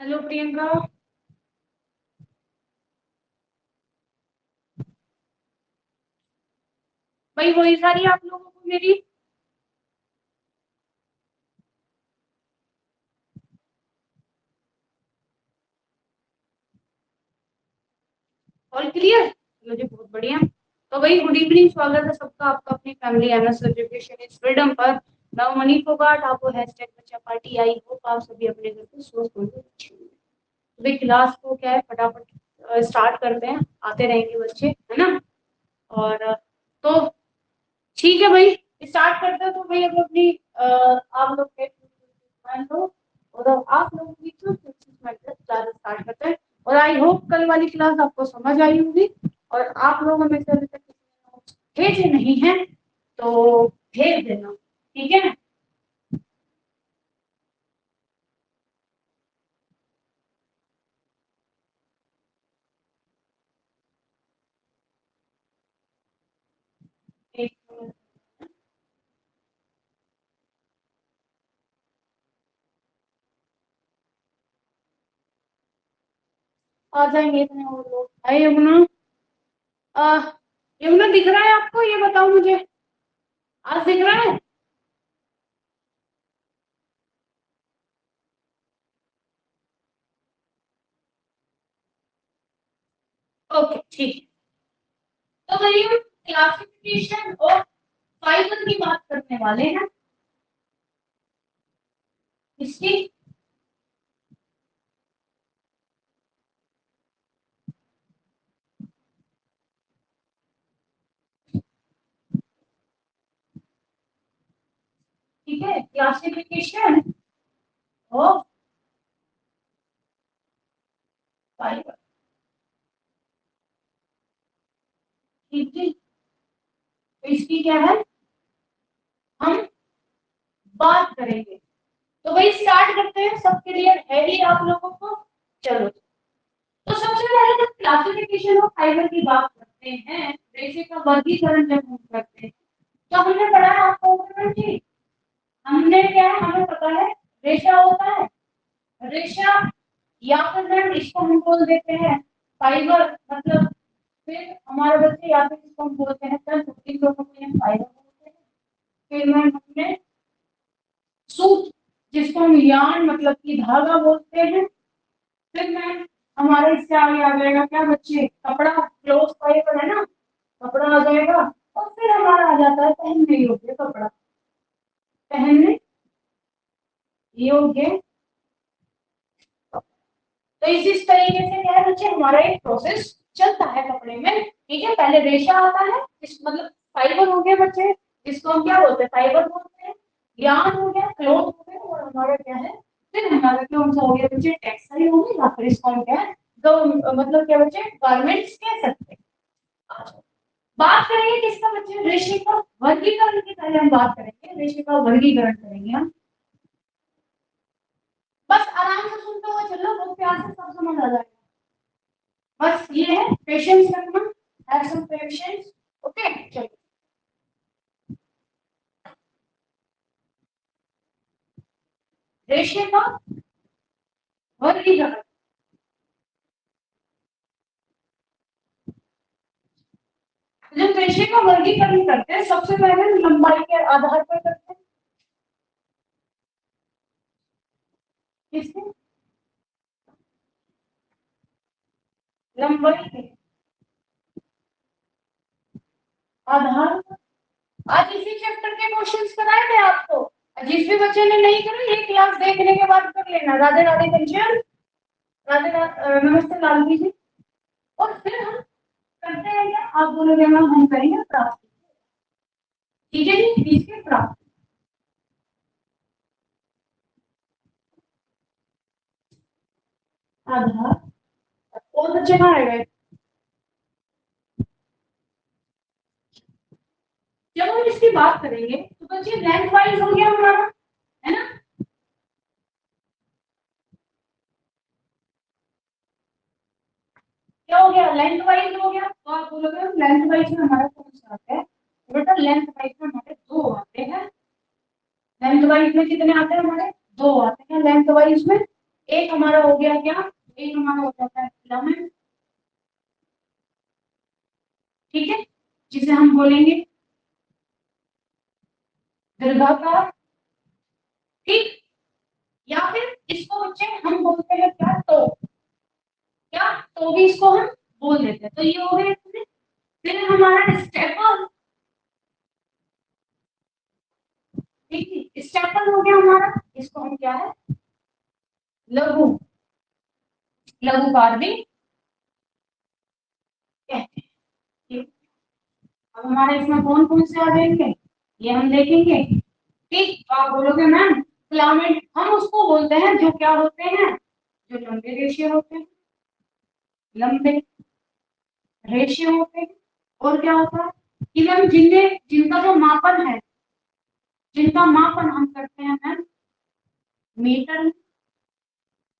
Hello Priyanka. भाई वही सारी आप लोगों को मेरी ऑल क्लियर। चलो जी, बहुत बढ़िया। तो भाई गुड इवनिंग, स्वागत है सबका आपका अपनी family MS education is freedom पर। मैं हूं मनी फोगाट, आपको हैशटैग बच्चा पार्टी आई होप आप सभी अपने घर पे स्वस्थ होंगे, अच्छे होंगे। तो भाई क्लास को क्या है, फटाफट स्टार्ट करते हैं, आते रहेंगे बच्चे, है ना। और तो ठीक है भाई, स्टार्ट करते हैं। तो भाई अब अपनी आप लोग के तो और आप लोग की क्लास स्टार्ट करते हैं। और आई होप कल वाली क्लास आपको समझ आई होगी। और आप लोगों में से अभी तक किसी ने notes भेजे नहीं है तो भेज देना, ठीक है। एक मिनट, आ जाएंगे इतने और लोग। है यमुना? आ, यमुना दिख रहा है आपको, ये बताओ मुझे, आज दिख रहा है? ओके ठीक है। तो भाई हम क्लासिफिकेशन और फाइबर की बात करने वाले हैं। इसकी ठीक है, क्लासिफिकेशन ऑफ फाइबर। ठीक है, तो इसकी क्या है, हम बात करेंगे। तो भाई स्टार्ट करते हैं, सब क्लियर है ही आप लोगों को? चलो, तो सबसे पहले जब क्लासिफिकेशन ऑफ फाइबर की बात करते हैं, रेशे का वर्गीकरण जब हम करते हैं, तो हमने पढ़ा है आपको जी, हमने क्या है, हमें पता है रेशा होता है, रेशा, या फिर मैम इसको हम बोल देते हैं फाइबर, मतलब फिर हमारे बच्चे या फिर इसको हम बोलते हैं तंतु, इन दोनों को हम फाइबर बोलते हैं। फिर मैम हमने सूत, जिसको हम यान मतलब कि धागा बोलते हैं। फिर मैम हमारे इससे आगे आ जाएगा क्या बच्चे, कपड़ा, क्लोथ फाइबर है ना, कपड़ा आ जाएगा। और फिर हमारा आ जाता है पहनने योग्य कपड़ा, पहनने योग्य। तो इस तरीके से क्या है बच्चे, हमारा एक प्रोसेस चलता है कपड़े में। ठीक है, पहले रेशा आता है, इस मतलब फाइबर हो गया बच्चे, जिसको हम क्या बोलते हैं, फाइबर बोलते हैं। यान हो गया, क्लॉथ हो गया, और हमारा क्या है, फिर हमारा कौन सा हो गया बच्चे, टेक्सटाइल हो गया, या फिर इसको हम क्या है, मतलब क्या बच्चे, गारमेंट्स कह सकते हैं। बात करेंगे किसका बच्चे, रेशे का वर्गीकरण की पहले हम बात करेंगे, रेशे का वर्गीकरण करेंगे हम। बस आराम से सुनते हुए चलो, बहुत प्यार से सब समझ आ जाएगा। बस ये है, पेशेंस रखना, हैव सम पेशेंस। ओके चलो, रेशे का वर्गीकरण। जब रेशे का वर्गीकरण करते हैं, सबसे पहले लंबाई के आधार पर करते हैं। किसके? लंबाई के आधार पर। आज इसी चैप्टर के क्वेश्चंस कराए थे आपको। जिस भी बच्चे ने नहीं करा, ये क्लास देखने के बाद कर लेना। राधे राधे कंचन, नमस्ते लालजी जी। और फिर हम करते हैं क्या, आप बोलोगे मैम हम करेंगे प्राप्त। ठीक है जी, इसके प्राप्त आधार। और बच्चे कहाँ रह गए? जब हम इसकी बात करेंगे तो बच्चे लेंथ वाइज हो गया हमारा, है ना। क्या हो गया, लेंथ वाइज हो गया। तो आप बोलोगे लेंथ वाइज में हमारा कौन सा आता है? बेटा लेंथ वाइज में हमारे दो आते हैं। लेंथ वाइज में कितने आते हैं हमारे? दो आते हैं लेंथ वाइज में। एक हमारा हो गया क्या, एक हमारा हो जाता है फिलामेंट, ठीक है, जिसे हम बोलेंगे दीर्घाकार, ठीक। या फिर इसको बच्चे हम बोलते हैं क्या, तो क्या, तो भी इसको हम बोल देते हैं। तो ये हो गया इसमें। फिर हमारा स्टेपल, ठीक है, स्टेपल हो गया हमारा, इसको हम क्या है, लघु, लघुकार भी कहते हैं, ठीक। अब हमारे इसमें कौन कौन से आ जाएंगे, ये हम देखेंगे, ठीक। तो आप बोलोगे मैम फिलामेंट हम उसको बोलते हैं जो क्या होते हैं, जो लंबे रेशे होते हैं, लंबे रेशे होते हैं। और क्या होता है कि मैम जिनमें जिनका जो मापन है, जिनका मापन हम करते हैं मैम मीटर,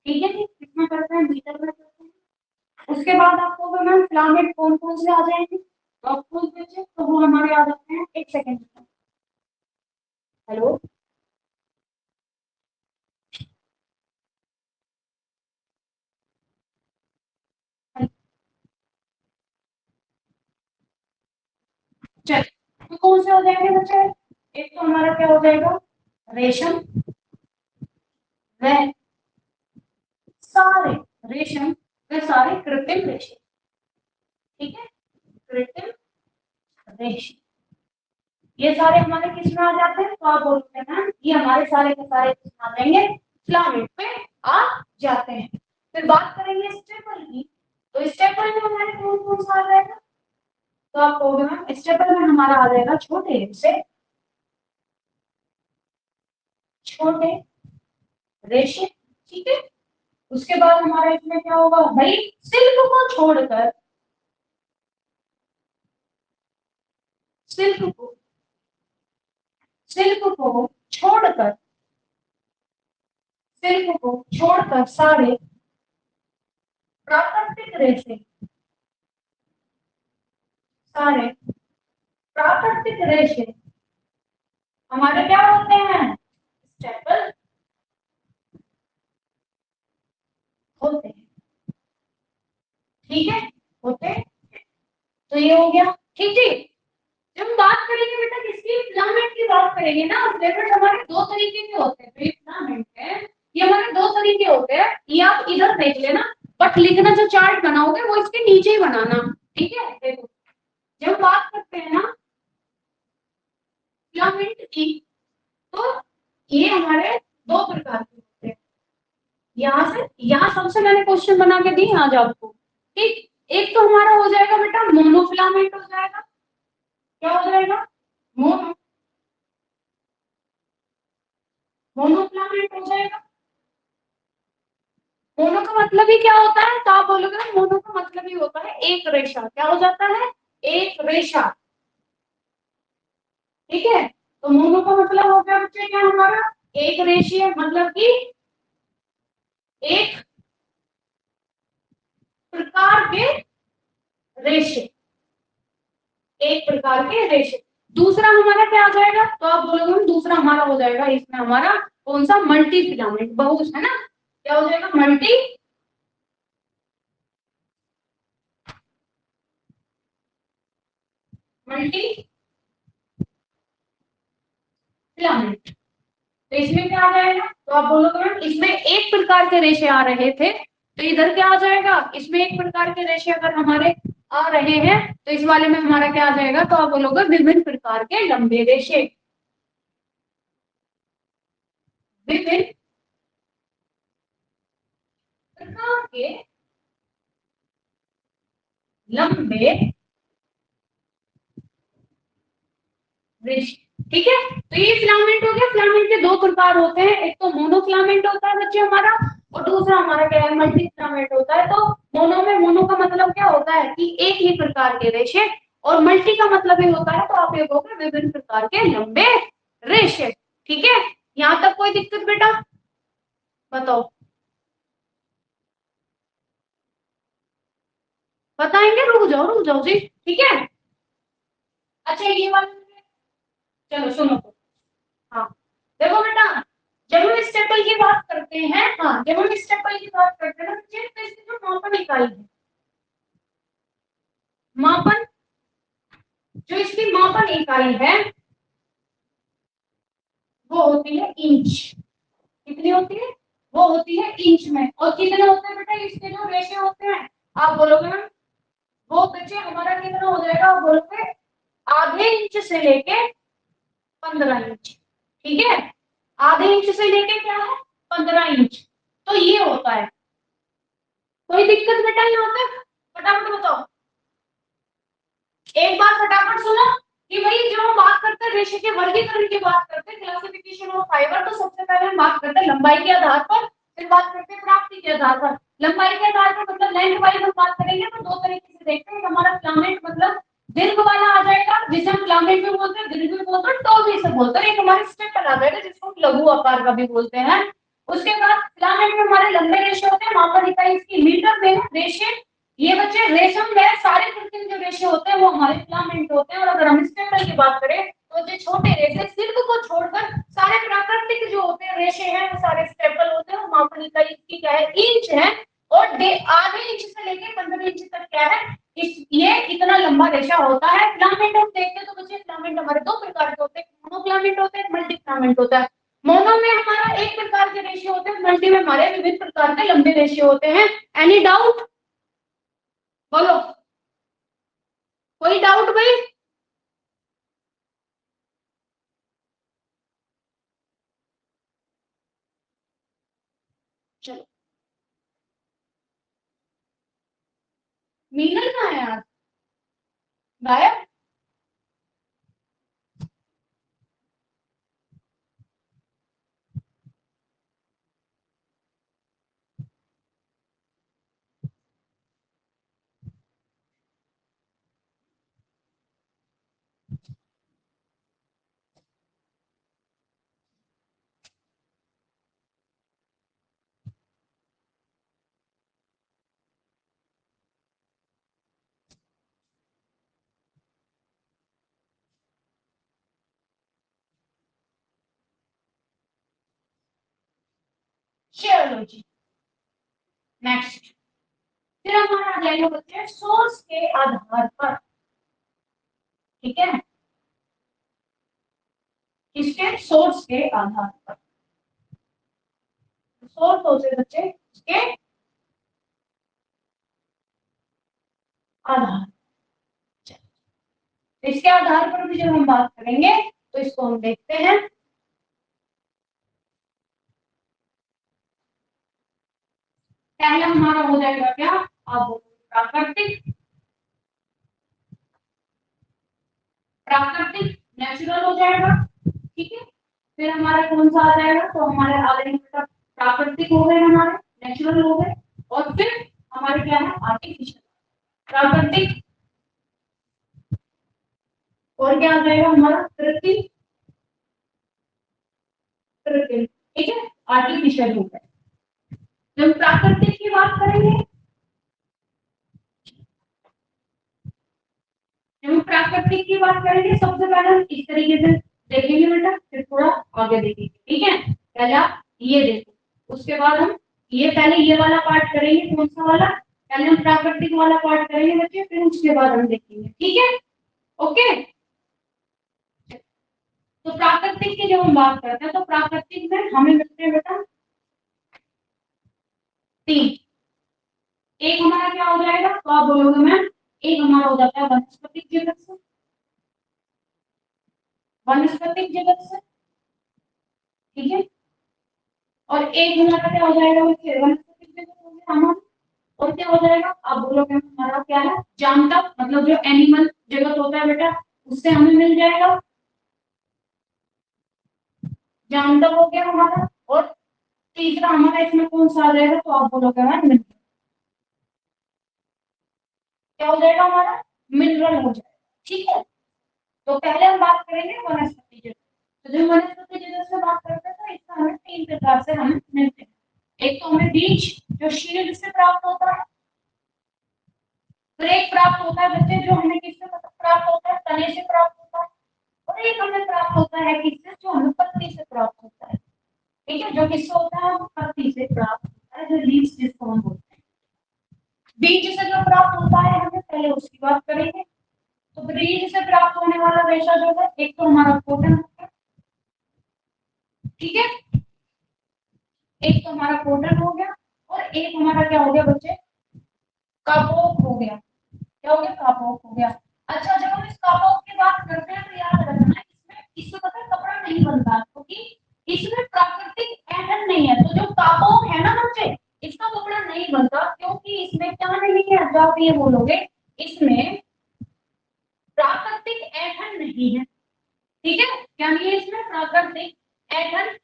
ठीक है जी, कितना करते हैं, मीटर में करते हैं। उसके बाद आपको अगर मैम फिलामेंट कौन कौन से आ जाएंगे, तो आपको बच्चे तो वो हमारे आ जाते हैं, एक सेकेंड, हेलो, चल, तो कौन से हो जाएंगे बच्चे, एक तो हमारा क्या हो जाएगा, रेशम, वह सारे रेशम, वह सारे कृत्रिम रेशे, ठीक है, कृत्रिम रेशे, ये सारे हमारे किस में आ जाते हैं, तो आप बोलते हैं मैम ये हमारे सारे के सारे किस में आ जाएंगे, फिलामेंट पे आ जाते हैं। फिर बात करेंगे स्टेपल की, तो स्टेपल में हमारे कौन कौन सा आ जाएगा, तो आप कहोगे मैम स्टेपल में हमारा आ जाएगा छोटे से, छोटे रेशे, ठीक है। उसके बाद हमारा इसमें क्या होगा भाई, सिल्क को छोड़कर, सिल्क को, सिल्क को छोड़कर, सिल्क को छोड़कर सारे प्राकृतिक रेशे, सारे प्राकृतिक रेशे हमारे क्या होते हैं, स्टेपल होते हैं, ठीक है, होते हैं। तो ये हो गया, ठीक है। जब हम बात करेंगे बेटा किसकी, फिलामेंट की बात करेंगे ना, फिलामेंट हमारे दो तरीके के होते हैं, तो ये फिलामेंट है, ये हमारे दो तरीके होते हैं, ये आप इधर देख लेना, बट लिखना जो चार्ट बनाओगे वो इसके नीचे ही बनाना, ठीक है। देखो जब बात करते हैं ना फिलामेंट की, तो ये हमारे दो प्रकार के होते हैं, यहाँ से यहाँ सबसे मैंने क्वेश्चन बना के दी आज आपको, ठीक। एक तो हमारा हो जाएगा बेटा मोनोफिलामेंट हो जाएगा, क्या हो जाएगा, मोनो, मोनोफिलामेंट हो जाएगा। मोनो का मतलब ही क्या होता है, तो आप बोलोगे मोनो का मतलब ही होता है एक रेशा, क्या हो जाता है, एक रेशा, ठीक है। तो मोनो का मतलब हो गया बच्चे क्या हमारा, एक रेशीय, मतलब कि एक प्रकार के रेशे, एक प्रकार के रेशे। दूसरा हमारा क्या आ जाएगा, तो आप बोलोगे दूसरा हमारा हो जाएगा इसमें हमारा कौन सा, मल्टी फिलामेंट, बहुत है ना, क्या हो जाएगा, मल्टी मल्टी फिलामेंट। तो इसमें क्या आ जाएगा, तो आप बोलोगे मैम इसमें एक प्रकार के रेशे आ रहे थे, तो इधर क्या आ जाएगा, इसमें एक प्रकार के रेशे अगर हमारे आ रहे हैं तो इस वाले में हमारा क्या आ जाएगा, तो आप बोलोगे विभिन्न प्रकार के लंबे रेशे, विभिन्न प्रकार के लंबे रेशे, ठीक है। तो ये फिलामेंट हो गया, फिलामेंट के दो प्रकार होते हैं, एक तो मोनोफिलामेंट होता है बच्चे हमारा, और दूसरा हमारा क्या है, मल्टी फिलामेंट होता है। तो मोनो में, मोनो का मतलब क्या होता है कि एक ही प्रकार के रेशे, और मल्टी का मतलब ये होता है, तो आप ये कहोगे विभिन्न प्रकार के लंबे रेशे, ठीक है। यहाँ तक कोई दिक्कत बेटा, बताओ, बताएंगे, रुक जाओ जी, ठीक है। अच्छा ये वाला, चलो सुनो तो, हाँ देखो बेटा, जब हम स्टेपल की बात करते हैं, हाँ जब हम स्टेपल की बात करते हैं ना बच्चे, तो इसकी जो मापन इकाई है, मापन, जो इसकी मापन इकाई है वो होती है इंच। कितनी होती है? वो होती है इंच में। और कितने होते हैं बेटा इसके जो रेशे होते हैं? आप बोलोगे मैम वो बच्चे हमारा कितना हो जाएगा? आप बोलोगे आधे इंच से लेके 15 इंच। ठीक है, आधे इंच से लेके क्या है? 15 इंच। तो ये होता है। कोई दिक्कत बेटा यहाँ तक? फटाफट बताओ, एक बार फटाफट सुनो कि भाई जब हम बात करते हैं रेशे के वर्गीकरण की बात करते हैं, क्लासिफिकेशन ऑफ फाइबर, तो सबसे पहले हम बात करते हैं लंबाई के आधार पर, फिर बात करते हैं प्राप्ति के आधार पर। लंबाई के आधार पर मतलब लेंथ वाइज हम बात करेंगे तो दो तरीके से देखते हैं। हमारा फिलामेंट मतलब दीर्घ वाला आ जाएगा जिसे हम फिलामेंट भी बोलते हैं, दीर्घ भी बोलते हैं, टॉल भी से बोलते हैं। एक हमारे स्टेपल आ जाएगा जिसको हम लघु आकार का भी बोलते हैं। उसके बाद फिलामेंट में हमारे लंबे रेशे होते हैं, मापन इकाई इसकी मीटर में है। रेशे ये बच्चे रेशम में सारे कृत्रिम जो रेशे होते हैं वो हमारे फिलामेंट होते हैं। और अगर हम स्टेपल की बात करें तो जो छोटे रेशे सिल्क को छोड़कर सारे प्राकृतिक जो होते हैं रेशे हैं वो सारे स्टेपल होते हैं। और मापन इकाई इसकी क्या है? इंच है। और आधे इंच से लेके 15 इंच तक क्या है? ये इतना लंबा रेशा होता है। फिलामेंट हम देखते हैं तो बच्चे फिलामेंट हमारे दो प्रकार के होते हैं, मोनोफिलामेंट होते हैं, मल्टी फिलामेंट होता है। मोनो में हमारा एक प्रकार के रेशे होते हैं, मल्टी में हमारे विभिन्न प्रकार के लंबे रेशे होते हैं। Any doubt? बोलो, कोई डाउट भाई? चलो, मीनल कहाँ है यार? गायब? चलो जी, नेक्स्ट। फिर हमारा आ जाएगा बच्चे सोर्स के आधार पर। ठीक है, किसके? सोर्स के आधार पर। सोर्स होते हैं बच्चे इसके आधार। इसके आधार पर भी जब हम बात करेंगे तो इसको हम देखते हैं। पहला हमारा हो जाएगा क्या? अब प्राकृतिक, प्राकृतिक नेचुरल हो जाएगा। ठीक है, फिर हमारा कौन सा आ जाएगा? तो हमारे आगे प्राकृतिक हो गए, हमारे नेचुरल हो गए। और फिर हमारे क्या है? आर्टिफिशियल। प्राकृतिक, और क्या आ जाएगा हमारा? कृत्रिम, कृत्रिम। ठीक है, आर्टिफिशियल हो गए। जब प्राकृतिक की बात करेंगे, जब हम प्राकृतिक की बात करेंगे सबसे पहले हम इस तरीके से देखेंगे बेटा, फिर थोड़ा आगे देखेंगे। ठीक है, पहले आप ये देखो, उसके बाद हम ये पहले ये वाला पार्ट करेंगे। कौन सा वाला? पहले हम प्राकृतिक वाला पार्ट करेंगे बच्चे, फिर उसके बाद हम देखेंगे। ठीक है, ओके। तो प्राकृतिक की जब हम बात करते हैं तो प्राकृतिक में हमें मिलते हैं बेटा तीन। एक हमारा क्या हो जाएगा? तो आप बोलोगे मैम एक हमारा हो जाता है वनस्पतिक जगत से, वनस्पतिक जगत से। ठीक है, और एक हमारा क्या हो जाएगा बच्चे? वनस्पतिक जगत हो गया हमारा। और क्या हो जाएगा? आप बोलोगे हमारा क्या है? जानता, मतलब जो एनिमल जगत होता है बेटा उससे हमें मिल जाएगा, जानता हो गया हमारा। और तीसरा हमारा इसमें कौन सा आ जाएगा? तो आप बोलोगे मैम क्या हो जाएगा हमारा? मिनरल हो जाएगा। ठीक है, तो पहले हम बात करेंगे वनस्पति जगत। तो जब वनस्पति जगत से बात करते हैं तो इसका हमें तीन प्रकार से हमें मिलते हैं। एक तो हमें बीज जो शील्ड से प्राप्त होता है, फिर एक प्राप्त होता है बच्चे जो हमें किससे प्राप्त होता है? तने से प्राप्त होता है। और एक हमें प्राप्त होता है किससे? जो हमें पत्ती से प्राप्त होता है। ठीक है, जो किससे होता है वो पत्ती से प्राप्त होता है, जो लीव्स जिसको हम बोलते हैं। बीज से जो प्राप्त होता है हमें पहले उसकी बात करेंगे। तो बीज से प्राप्त होने वाला रेशा जो है एक तो हमारा कोटन होता है, ठीक है, एक तो हमारा कोटन हो गया और एक हमारा क्या हो गया बच्चे, कापोक हो गया। क्या हो गया, कापोक हो गया। अच्छा, जब हम इस कापोक की बात करते हैं तो याद रखना इसमें पता है कपड़ा नहीं बनता क्योंकि इसमें प्राकृतिक ऐंठन नहीं है। तो जो कापोक है ना बच्चे, इसका कपड़ा नहीं बनता क्योंकि इसमें क्या नहीं है, जो आप ये बोलोगे इसमें प्राकृतिक ऐंठन नहीं है। ठीक है, क्या नहीं है इसमें, प्राकृतिक ऐंठन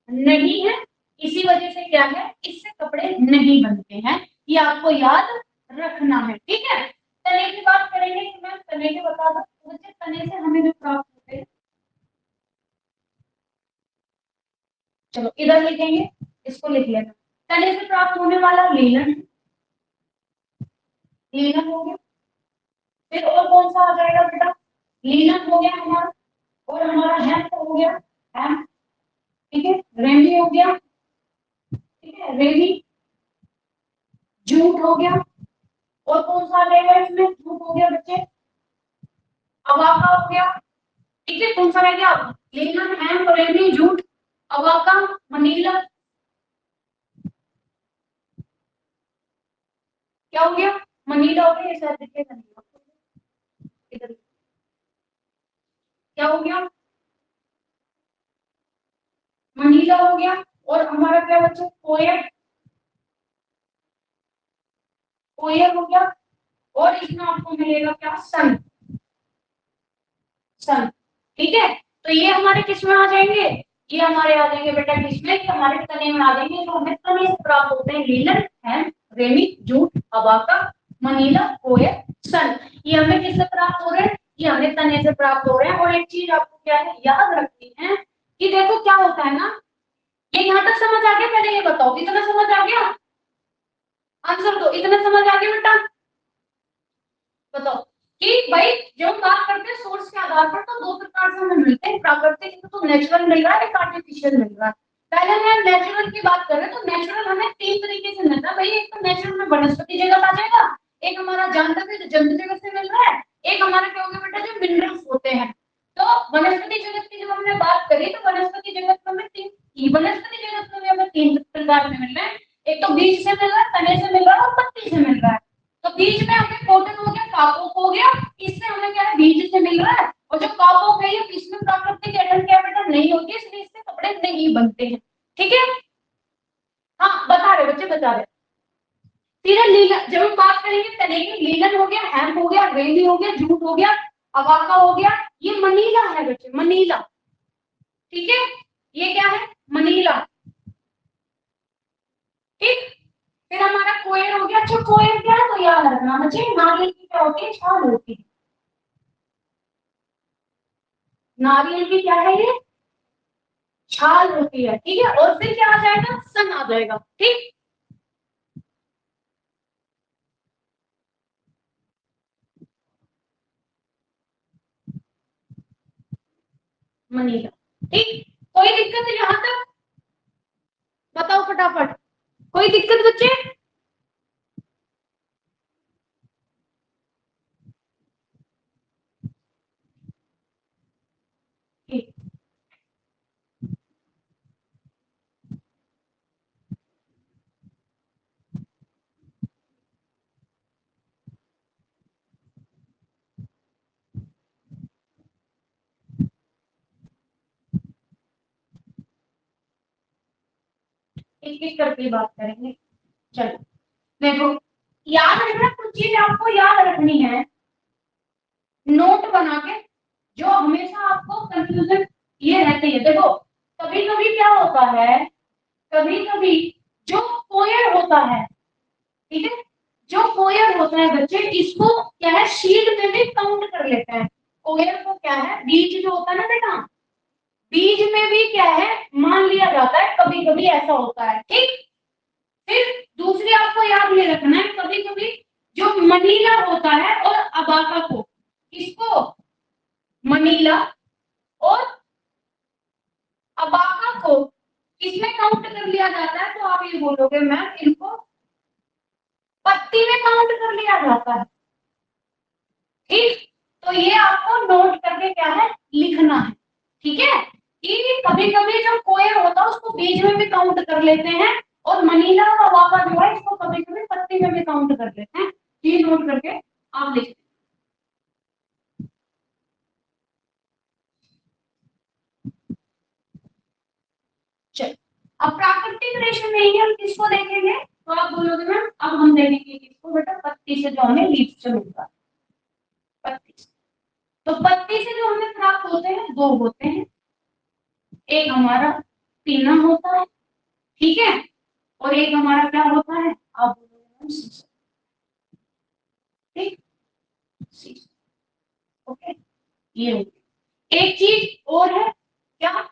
नहीं है। इसी वजह से क्या है, इससे कपड़े नहीं बनते हैं, ये आपको याद रखना है। ठीक है, तने की बात करेंगे कि मैं तने के बता दूं, बच्चे तने से हमें जो प्राप्त होते हैं, चलो इधर लिखेंगे, इसको लिख लेना। तने से प्राप्त होने वाला लीलन, लीलन हो गया। फिर और कौन सा आ जाएगा बेटा, लीलन हो गया हमारा, और हमारा हेम्प हो गया, हेम्प, ठीक है, रेमी हो गया, ठीक है, रेमी, जूट हो गया, और कौन सा आ जाएगा इसमें, जूट हो गया बच्चे, अवाका हो गया, ठीक है, कौन सा रह गया, linen, hemp, ramie, jute, abaca, Manila, क्या हो गया, मनीला हो गया, ये शायद दिखेगा नहीं, इधर क्या हो गया, मनीला हो गया, और हमारा क्या बच्चे, कोयर, कोयर हो गया, और इसमें आपको मिलेगा क्या, सन, सन, ठीक है। तो ये हमारे किस में आ जाएंगे, ये हमारे आ जाएंगे बेटा किसमें, कि हमारे तने में आ जाएंगे, जो हमें तने से प्राप्त होते हैं, linen, hemp, ramie, jute, abaca, Manila, coir, सन। ये हमें किससे प्राप्त हो रहे हैं, ये हमें तने से प्राप्त हो रहे हैं। और एक चीज आपको क्या है याद रखनी है कि देखो क्या होता है ना, ये यहाँ तक समझ आ गया, पहले ये बताओ इतना समझ आ गया, आंसर दो, इतना समझ आ गया बेटा, बताओ कि भाई जब हम बात करते हैं सोर्स के आधार पर तो दो प्रकार से हमें मिलते हैं, प्राकृतिक तो नेचुरल मिल रहा है, एक आर्टिफिशियल मिल रहा है। पहले हम नेचुरल की बात कर रहे हैं, तो नेचुरल हमें तीन तरीके से मिलता है भाई, एक तो नेचुरल में वनस्पति जगत आ जाएगा, एक हमारा जानवर है जो जंतु जगत से मिल रहा है, एक हमारा क्या होगा बेटा जो मिनरल्स होते हैं। तो वनस्पति जगत की जब हमने बात करी तो वनस्पति जगत में हमें वनस्पति जगत में हमें तीन प्रकार से मिल रहे हैं, एक तो बीज से मिल रहा है, तने से मिल रहा है और पत्ती से मिल रहा है। तो बीज में हमें कॉटन हो गया, कापोक हो गया, इससे हमें क्या है बीज से मिल रहा है, और जो कापोक है ये इसमें प्राकृतिक ऐंठन क्या बेटा नहीं होती, इसलिए इससे कपड़े नहीं बनते हैं। ठीक है, हाँ बता रहे बच्चे, बता रहे। फिर लीलन, जब हम बात करेंगे तने की, लीलन हो गया, हेम्प हो गया, रेमी हो गया, जूट हो गया, अवाका हो गया, ये मनीला है बच्चे, मनीला, ठीक है, ये क्या है, मनीला, ठीक। फिर हमारा कोयर हो गया। अच्छा कोयर क्या है तो याद रखना बच्चे, नारियल की क्या होती है, छाल होती है, नारियल की क्या है ये, छाल होती है, ठीक है। और फिर क्या आ जाएगा, सन आ जाएगा, ठीक, मनीला, ठीक। कोई दिक्कत है यहाँ तक, बताओ फटाफट, कोई दिक्कत बच्चे, ठीक। एक एक करके बात करेंगे, चलो देखो, याद रखना कुछ चीज आपको याद रखनी है, नोट बना के, जो हमेशा आपको कंफ्यूजन ये रहती है। देखो कभी कभी क्या होता है, कभी कभी जो पोयर होता है, ठीक है, जो कोयर होता है बच्चे, इसको क्या है शीट में भी काउंट कर लेते हैं। कोयर को क्या है, बीज जो होता है ना बेटा, बीज में भी क्या है मान लिया जाता है, कभी कभी ऐसा होता है, ठीक। फिर दूसरी आपको याद ये रखना है, कभी कभी जो मनीला होता है और अबाका को, इसको मनीला और अबाका को इसमें काउंट कर लिया जाता है, तो आप ये बोलोगे मैम इनको पत्ती में काउंट कर लिया जाता है। ठीक, तो ये आपको नोट करके क्या है लिखना है। ठीक है, कि कभी कभी जो कोयर होता है उसको बीज में भी काउंट कर लेते हैं, और मनीला और अवाका जो है इसको कभी कभी पत्ती में भी काउंट कर लेते हैं। ये नोट करके आप लिख। चलो, अब प्राकृतिक रेशम में ही हम किसको देखेंगे, तो आप बोलोगे मैम अब हम देखेंगे किसको बेटा, पत्ती से जो हमें लीफ से मिलता है, पत्ती से। तो पत्ती से जो हमें प्राप्त होते हैं दो होते हैं, एक हमारा पीना होता है, ठीक है, और एक हमारा क्या होता है, आप बोलोगे सीसा। ठीक, सीसा। ओके, ये हो गया। एक चीज और है क्या,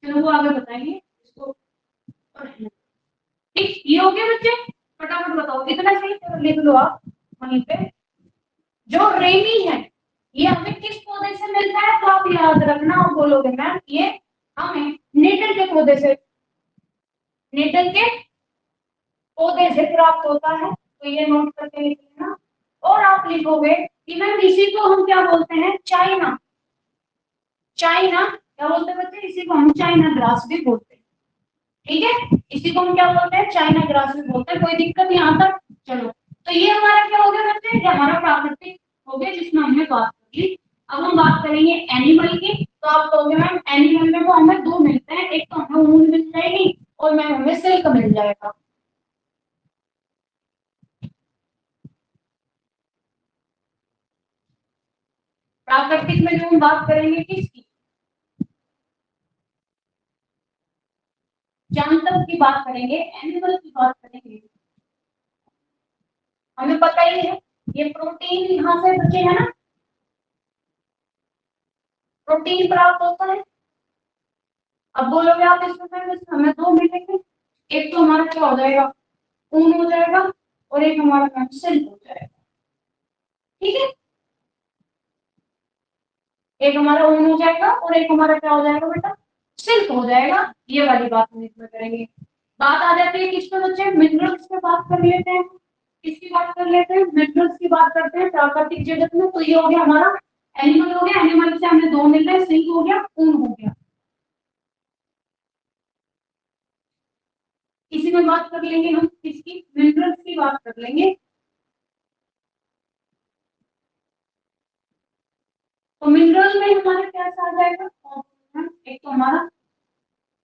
चलो वो आगे बताएंगे इसको। ठीक, ये हो गया बच्चे, फटाफट बताओ इतना सही, चलो लिख लो आप वहीं पे। जो रेमी है ये हमें किस पौधे से मिलता है, तो आप याद रखना और बोलोगे मैम ये हमें नीटल के पौधे से, नीटल के पौधे से प्राप्त होता है, तो ये नोट करके लिख लेना। और आप लिखोगे कि मैम इसी को हम क्या बोलते हैं, चाइना, चाइना क्या बोलते हैं बच्चे, इसी को हम चाइना ग्रास भी बोलते हैं। ठीक है, इसी को हम क्या बोलते हैं, चाइना ग्रास भी बोलते हैं। कोई दिक्कत यहाँ तक, चलो तो ये हमारा क्या हो गया बच्चे, ये हमारा प्राकृतिक हो गया जिसमें हमने बात की। अब हम बात करेंगे एनिमल की, तो आप कहोगे मैम एनिमल में तो हमें दो मिलते हैं, एक तो हमें ऊन मिल जाएगी और मैम हमें सिल्क मिल जाएगा। प्राकृतिक में जो हम बात करेंगे किसकी, जानवर की बात करेंगे, एनिमल की बात करेंगे। हमें पता ही है ये प्रोटीन यहाँ से बचे है ना, प्रोटीन प्राप्त होता है। अब बोलोगे आप इसमें हमें दो मिलेंगे, एक तो हमारा क्या हो जाएगा, ऊन हो जाएगा, और एक हमारा सिल्क हो जाएगा। ठीक है, एक हमारा ऊन हो जाएगा और एक हमारा क्या हो जाएगा बेटा, सिल्क हो जाएगा। ये वाली बात हम इसमें करेंगे। बात आ जाती है किस पे बच्चे, मिनरल्स पे बात कर लेते हैं। किसकी बात कर लेते हैं, मिनरल्स की बात करते हैं प्राकृतिक जगत में। तो ये हो गया हमारा एनिमल हो गया, एनिमल से हमें दो मिल रहे हैं, सिल्क हो गया, ऊन हो गया। इसी में बात कर लेंगे हम किसकी, मिनरल्स की बात कर लेंगे। तो मिनरल में हमारा क्या आ जाएगा, एक तो हमारा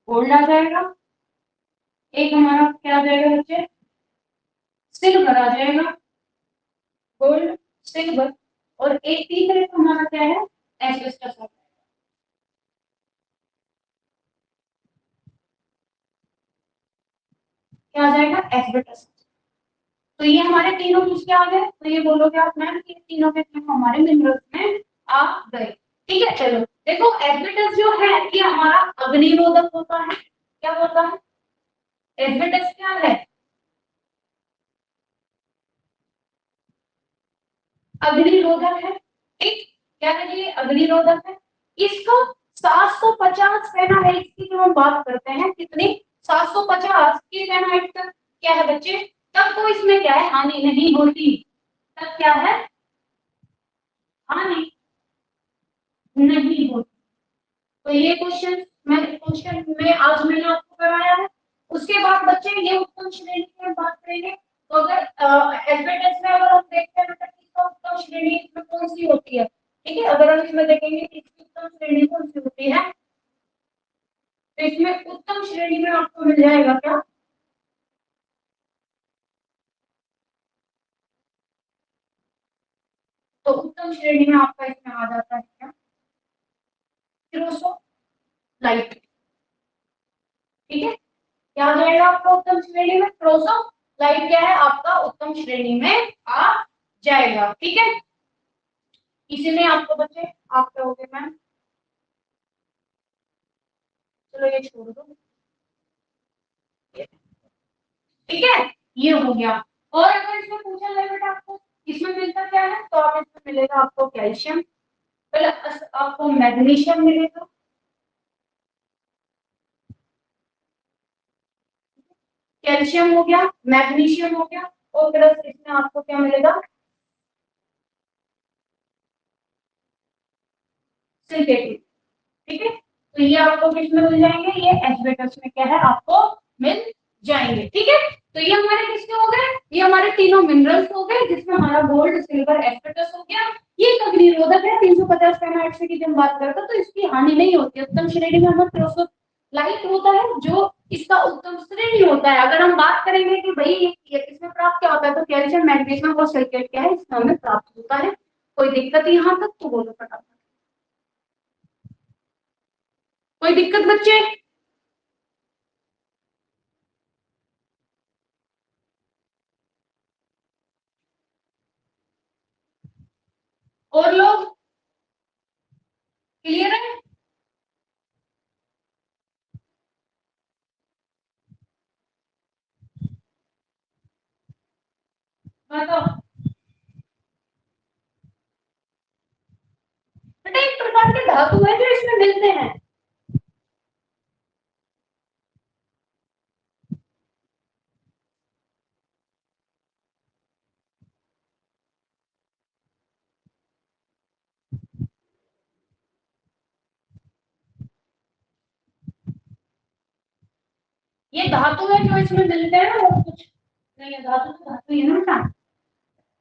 गोल्ड आ जाएगा, एक हमारा क्या आ जाएगा बच्चे, सिल्वर आ जाएगा, गोल्ड सिल्वर, और एक तीसरे का हमारा क्या है, एस्बेस्टस आ जाएगा। क्या आ जाएगा, एस्बेस्टस। तो ये हमारे तीनों किसके आ गए, तो ये बोलोगे आप मैम कि तीनों के तीनों हमारे मिनरल्स में आ गए। ठीक है, चलो देखो एस्बेस्टस जो है ये हमारा अग्निरोधक होता है। क्या होता है, एस्बेस्टस क्या है, अग्निरोधक है। ठीक, क्या है ये, अग्निरोधक है। इसको 750 फेनाहाइट की जो हम बात करते हैं, कितनी, 750 की फेनाहाइट तक क्या है बच्चे, तब तो इसमें क्या है, हानि नहीं होती। तब क्या है, हानि नहीं होती। तो ये क्वेश्चन में आज मैंने आपको कराया है। उसके बाद बच्चे ये उत्तम श्रेणी की हम बात करेंगे। तो अगर एल्फाबेट्स में अगर हम देखते हैं मतलब इसका उत्तम श्रेणी इसमें कौन सी होती है, ठीक है, अगर हम इसमें देखेंगे कि इसकी उत्तम श्रेणी कौन सी होती है, तो इसमें उत्तम श्रेणी में आपको मिल जाएगा क्या, तो उत्तम श्रेणी में आपका इसमें आ जाता है क्या, क्रोसोलाइट। ठीक है, क्या आ जाएगा आपका उत्तम श्रेणी में, क्रोसोलाइट क्या है आपका उत्तम श्रेणी में आ जाएगा। ठीक है, इसी में आपको बच्चे आप कहोगे मैम, चलो ये छोड़ दो। ठीक है, ये हो गया। और अगर इसमें पूछा जाए बेटा आपको इसमें मिलता क्या है, तो आप इसमें मिलेगा आपको कैल्शियम, प्लस आपको मैग्नीशियम मिलेगा, कैल्शियम हो गया, मैग्नीशियम हो गया, और प्लस इसमें आपको क्या मिलेगा, सिंथेटिक। ठीक है, तो ये आपको किसमें मिल जाएंगे, ये एस्बेस्टस में क्या है आपको मिल जाएंगे। ठीक है, तो ये हमारे किसके हो गए, ये हमारे तीनों मिनरल्स हो गए, जिसमें हमारा गोल्ड, सिल्वर, एस्बेस्टस हो गया। ये अग्नि निरोधक है, 350 फेराइट की जब बात करते हैं तो इसकी हानि नहीं होती। उत्तम श्रेणी में हमें लाइट होता है जो इसका उत्तम श्रेणी होता है। अगर हम बात करेंगे कि भाई ये इसमें प्राप्त क्या होता है, तो कैल्शियम, मैग्नीशियम और सल्फेट क्या है इसमें हमें प्राप्त होता है। कोई दिक्कत यहाँ तक तो बोलो फटाफट, कोई दिक्कत बच्चे? और लोग क्लियर है? बताओ। बेटा एक प्रकार के धातु है जो इसमें मिलते हैं। ये धातु है जो इसमें मिलते हैं, और कुछ नहीं है। धातु तो धातु ही है ना बेटा।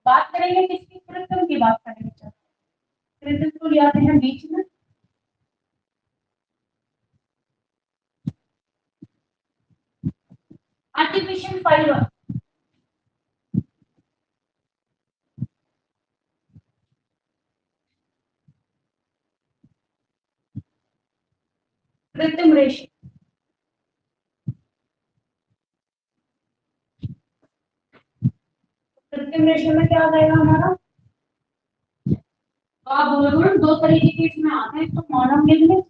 बात करेंगे किसकी, कृत्रिम की बात करेंगे। चलो कृत्रिम को ले आते हैं बीच में। आर्टिफिशियल फाइबर, कृत्रिम रेशम। कृत्रिम रेशम में क्या आ जाएगा हमारा, तो आप बोलोगे दो तरीके के इसमें आते हैं, तो मानव निर्मित,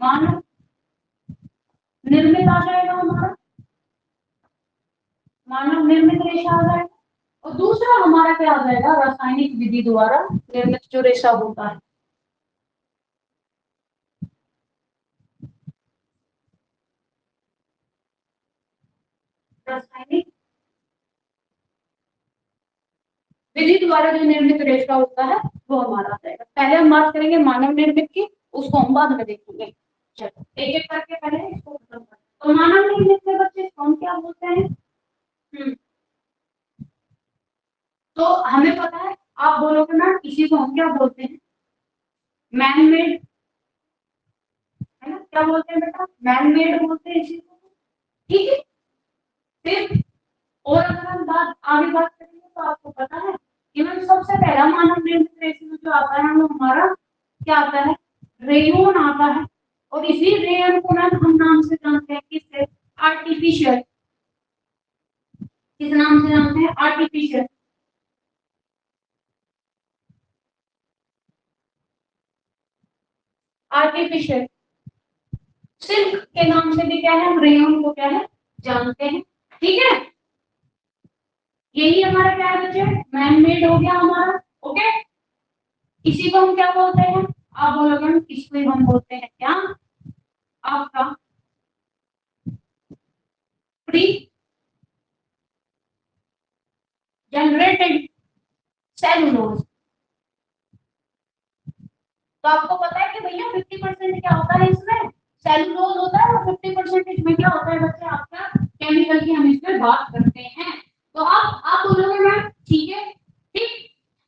मानव निर्मित आ जाएगा हमारा, मानव निर्मित रेशा आ जाएगा। और दूसरा हमारा क्या आ जाएगा, रासायनिक विधि द्वारा निर्मित जो रेशा होता है। रासायनिक विधि द्वारा जो निर्मित रेशा होता है वो हमारा आ जाएगा। पहले हम बात करेंगे मानव निर्मित की, उसको हम बाद में देखेंगे। चलो एक एक करके पहले इसको खत्म करते हैं। तो मानव निर्मित के बच्चे इसको हम क्या बोलते हैं? तो हमें पता है, आप बोलोगे ना इसी को हम क्या बोलते हैं, मैन मेड, है ना? क्या बोलते हैं बेटा, मैन मेड बोलते हैं इसी को। ठीक है, फिर और अगर हम बात आगे बात करेंगे तो आपको पता है कि मैम सबसे पहला मानव निर्मित रेशा जो आता है वो हमारा क्या आता है, रेयोन आता है। और इसी रेयोन को ना हम नाम से जानते हैं, किससे, आर्टिफिशियल। किस नाम से जानते हैं, आर्टिफिशियल। आर्टिफिशियल सिल्क के नाम से भी क्या है, हम रेयोन को क्या है जानते हैं। ठीक है, यही हमारा क्या है बच्चे, मैन मेड हो गया हमारा। ओके, इसी को हम क्या बोलते हैं, आप बोलोगे हम इसको हम बोलते हैं क्या, आपका प्री जनरेटेड सेलुलोज। तो आपको पता है कि भैया 50% क्या होता है इसमें, सेलुलोज होता है, और 50% इसमें क्या होता है बच्चे, आपका केमिकल की हम इसमें बात करते हैं। तो आप बोलोगे मैम ठीक है, ठीक।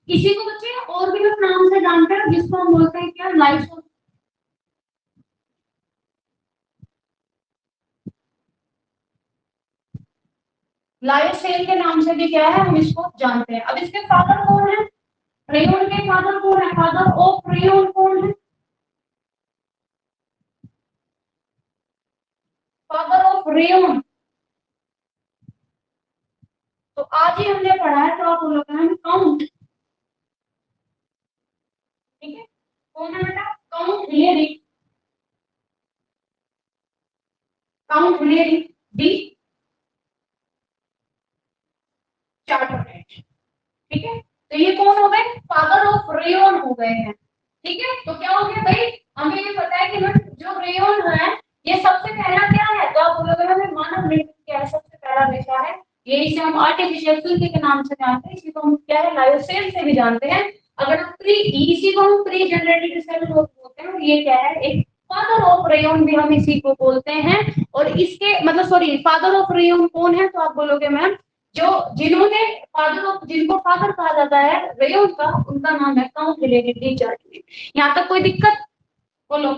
इसी को बच्चे और भी हम नाम से जानते हैं, जिसको हम बोलते हैं क्या, लाइसो, लायोसेल के नाम से भी क्या है हम इसको जानते हैं। अब इसके फादर कौन है, रेयोन के फादर कौन है, फादर ऑफ रेयोन कौन है, फादर ऑफ रेयोन। तो आज ही हमने पढ़ा है, तो आप लोग हैं काउंट। ठीक है, कौन है बेटा, count Hilaire, count Hilaire de Chardonnet. ठीक है, तो ये कौन हो गए, फादर ऑफ रेयोन हो गए हैं। ठीक है, तो क्या हो गया भाई, हमें ये पता है कि जो रेयोन है ये सबसे पहला क्या है, तो आप बोलोगे इसे हम आर्टिफिशियल सिल्क के नाम से जानते हैं, इसी को हम क्या है लायोसेल से भी जानते हैं। अगर हम इसी को हम प्री जनरेटेड सेलुलोज बोलते हैं, और ये क्या है एक फादर ऑफ रेयन भी हम इसी को बोलते हैं। और इसके मतलब सॉरी फादर ऑफ रेयन कौन है, तो आप बोलोगे मैम जो जिन्होंने फादर ऑफ जिनको फादर कहा जाता है रेयन का, उनका नाम है काउंट रिलेटेड चार्ट में। यहाँ तक कोई दिक्कत बोलो।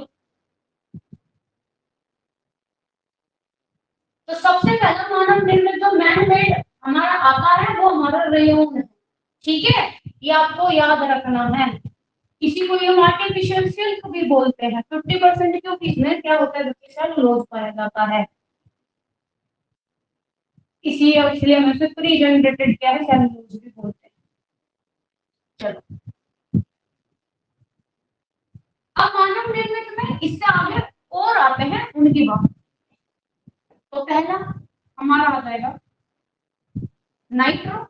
तो सबसे पहला मानव निर्मित जो मैन मेड हमारा आता है वो हमारा रेयन है, ठीक है, ये आपको याद रखना है। इसी को ये आर्टिफिशियल सिल्क भी बोलते हैं। 50% क्योंकि इसमें क्या होता है सेलुलोज पाया जाता है, इसलिए हम इसे प्री जनरेटेड क्या है सेलुलोज भी बोलते हैं। चलो अब मानव निर्मित में इससे आगे और आते हैं उनकी बात। तो पहला हमारा आ जाएगा नाइट्रो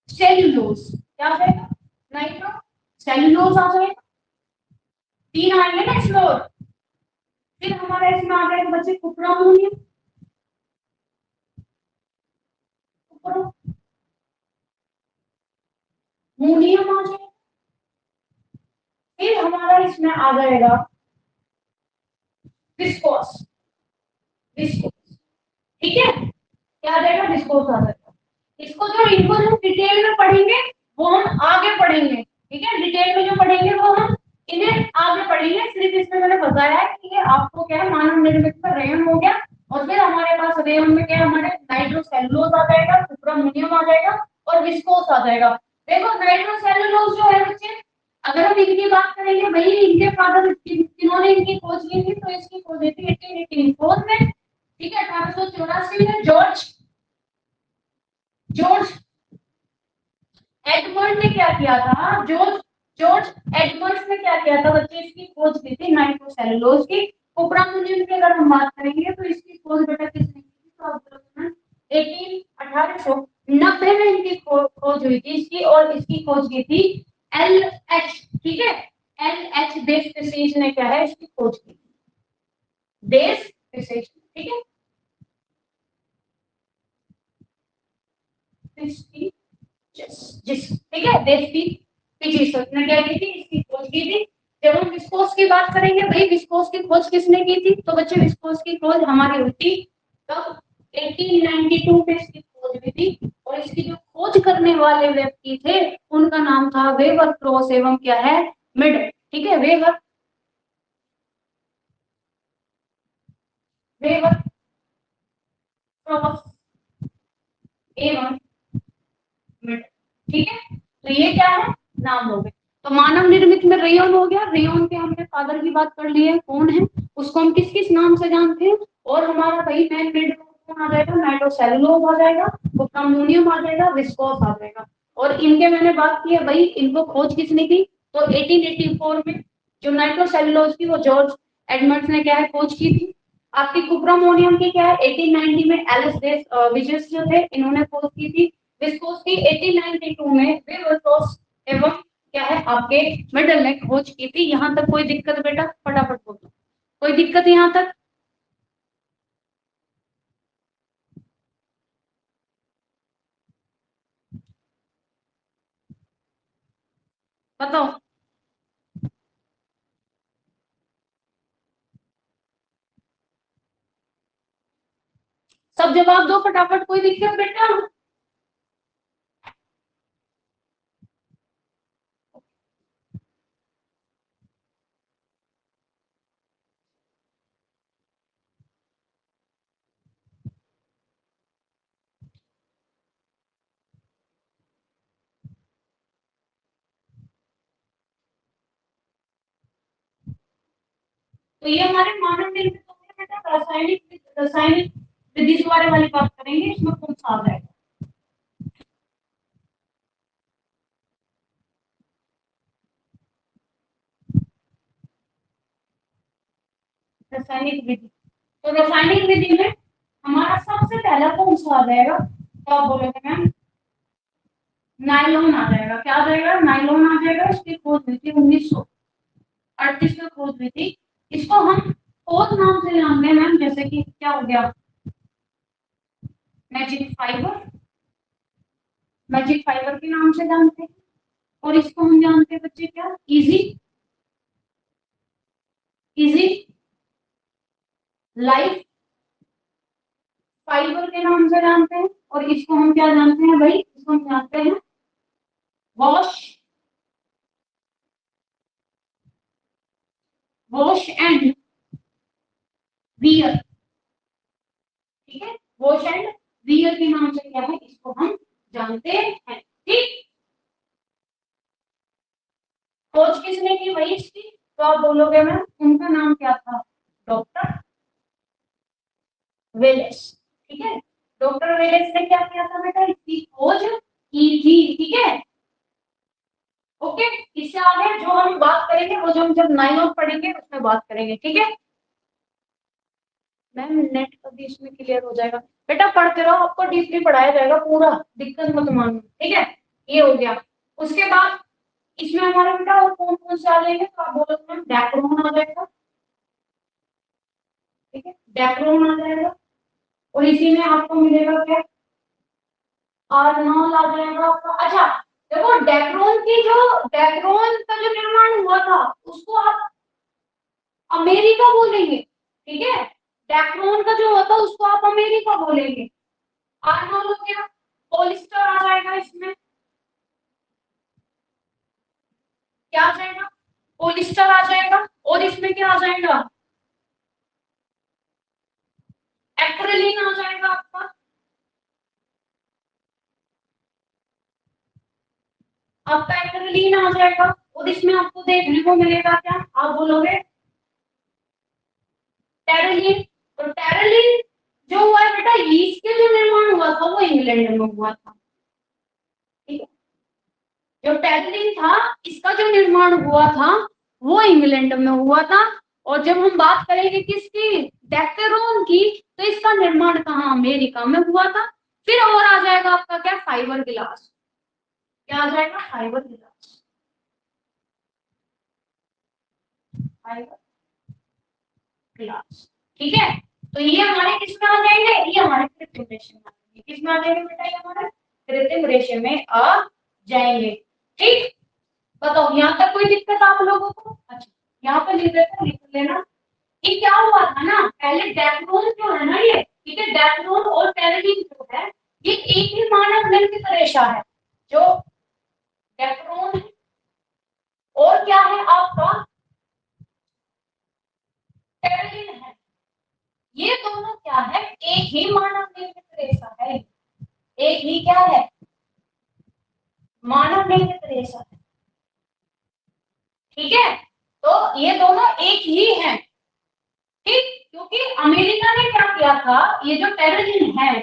सेल्यूलोज, क्या आ जाएगा नाइट्रो सेल्यूलोज आ जाएगा, तीन आएंगे ना फ्लोर। फिर हमारा इसमें आ जाएगा बच्चे कुप्रामोनियम, मोनियम आ जाएगा। फिर हमारा इसमें आ जाएगा विस्कोस, विस्कोस, ठीक है, क्या आ जाएगा विस्कोस आ जाएगा। इसको जो इनको जो डिटेल में पढ़ेंगे वो हम आगे पढ़ेंगे, ठीक है, डिटेल में जो पढ़ेंगे वो हम इन्हें आगे पढ़ेंगे। सिर्फ इसमें मैंने बताया है कि ये आपको क्या है मानव निर्मित का रेयन हो गया, और फिर हमारे पास रेयन में क्या हमारे नाइट्रोसेलुलोज आ जाएगा, सुप्रामोनियम आ जाएगा और विस्कोस आ जाएगा। देखो नाइट्रोसेलुलोज जो है बच्चे, अगर हम इनकी बात करेंगे भाई इनके फादर जिन्होंने इनकी खोज की थी, तो इसकी खोज हुई थी 1884 में, ठीक है, 1884 में जॉर्ज जॉर्ज एडमंड ने क्या किया था, जॉर्ज जॉर्ज एडमंड ने क्या किया था बच्चे, इसकी खोज की थी नाइट्रोसेलुलोज की। कुप्रामोनियम की अगर हम बात करेंगे तो इसकी खोज बेटा किसने की थी, तो 1890 में इनकी खोज हुई थी इसकी, और इसकी खोज की थी एल एच, ठीक है, एल एच देश ने क्या है इसकी खोज की, देश ठीक है, ठीक है, देश की फिजिक्स ने क्या की थी इसकी खोज की थी। जब हम विस्कोस की बात करेंगे भाई विस्कोस की खोज किसने की थी, तो बच्चे विस्कोस की खोज हमारी हुई थी कब, 1892 में इसकी खोज हुई थी। और इसकी जो खोज करने वाले व्यक्ति थे उनका नाम था वेवर क्रॉस एवं क्या है मिड, ठीक है, वेवर वेवर क्रॉस एवं मिड, ठीक है, तो ये क्या है नाम हो गए। तो मानव निर्मित में रेयन हो गया, रेयन के हमने फादर की बात कर ली है कौन है, उसको हम किस किस नाम से जानते हैं। और हमारा भाई मैन मेड कौन आ जाएगा, नाइट्रोसेलुलोज आ जाएगा, अमोनियम आ जाएगा, विस्कोस आ जाएगा। और इनके मैंने बात की है भाई इनको खोज किसने की, तो 1884 में जो नाइट्रोसेलुलोज की वो जॉर्ज एडमंड्स ने क्या है खोज की थी। आपकी कुप्रामोनियम की क्या है 1890 में एलिस डेस विजस जो थे इन्होंने खोज की थी। विस्कोस की 1892 में विवर्टोस एवं क्या है आपके मिडल ने खोज की थी। यहाँ तक कोई दिक्कत बेटा, फटाफट बोलो, कोई दिक्कत यहाँ तक, बताओ, सब जवाब दो फटाफट, कोई दिक्कत बेटा। तो ये हमारे मानव निर्मित हो गए बेटा, रासायनिक विधि द्वारा वाली बात करेंगे, इसमें कौन सा आ जाएगा, रासायनिक विधि। तो रासायनिक विधि में हमारा सबसे पहला कौन सा आ जाएगा, तो आप बोलोगे मैम नाइलॉन आ जाएगा, क्या आ जाएगा नाइलॉन आ जाएगा। इसकी खोज हुई थी 1938 में खोज हुई थी। इसको हम खोज नाम से जानते हैं मैम, जैसे कि क्या हो गया मैजिक फाइबर, मैजिक फाइबर के नाम से जानते हैं। और इसको हम जानते हैं बच्चे क्या, इजी, इजी लाइफ फाइबर के नाम से जानते हैं। और इसको हम क्या जानते हैं भाई, इसको हम जानते हैं वॉश, वॉश एंड वियर। ठीक है, वॉश एंड वियर के नाम से क्या है, इसको हम जानते हैं। ठीक, खोज किसने की भाई इसकी, तो आप बोलोगे मैम उनका नाम क्या था, डॉक्टर वेलेस। ठीक है, डॉक्टर वेलेस ने क्या किया था बेटा, इसकी खोज की थी। ठीक है, ओके। इससे आगे जो हम बात करेंगे वो जो हम जब 9 पढ़ेंगे उसमें बात करेंगे। ठीक है मैम, नेट का भी इसमें क्लियर हो जाएगा। बेटा पढ़ते रहो, आपको डीपली पढ़ाया जाएगा पूरा, दिक्कत मत मानो। ठीक है, ये हो गया। उसके बाद इसमें हमारा बेटा और कौन कौन से आ जाएंगे, तो आप बोलोगे मैम डैक्रोन आ जाएगा। ठीक है, डैक्रोन आ जाएगा। और इसी में आपको मिलेगा क्या, आर्नोल आ जाएगा आपका। अच्छा देखो, डैक्रोन की जो, डैक्रोन का जो निर्माण हुआ था उसको आप अमेरिका बोलेंगे। ठीक है, डैक्रोन का जो हुआ था उसको आप अमेरिका बोलेंगे। आर्नोल हो गया, पॉलिस्टर आ जाएगा इसमें, क्या आ जाएगा, पॉलिस्टर आ जाएगा। और इसमें क्या आ जाएगा, एक्रेलिन आ जाएगा आपका, आपका एक्रेलिन आ जाएगा। और इसमें आपको देखने को मिलेगा क्या, आप बोलोगे टेरेलिन। तो टेरेलिन जो हुआ है बेटा, यीस्ट के जो निर्माण हुआ था वो इंग्लैंड में हुआ था। ठीक है, जो टेरेलिन था इसका जो निर्माण हुआ था वो इंग्लैंड में हुआ था। और जब हम बात करेंगे किसकी, डेक्टेरोन की, तो इसका निर्माण कहाँ, अमेरिका में हुआ था। फिर और आ जाएगा आपका क्या, फाइबर गिलास। क्या आ जाएगा, फाइबर गिलास, फाइबर गिलास। ठीक है, तो ये हमारे किसमें आ जाएंगे, ये हमारे कृत्रिम रेशे में आ जाएंगे। किसमें आ जाएंगे बेटा, ये हमारे कृत्रिम रेशे में आ जाएंगे। ठीक, बताओ यहाँ तक कोई दिक्कत आप लोगों को। अच्छा, यहाँ पे लिख देते, लिख लेना। ये क्या हुआ था ना, पहले डेक्रोन जो है ना ये, ठीक है, डेक्रोन और टेरेलिन जो है ये एक ही मानव निर्मित रेशा है। जो डेक्रोन है और क्या है आपका टेरेलिन है, ये दोनों क्या है, एक ही मानव निर्मित रेशा है। एक ही क्या है, मानव निर्मित रेशा है। ठीक है, तो ये दोनों एक ही हैं। ठीक, क्योंकि अमेरिका ने क्या किया था, ये जो टेररिज्म है,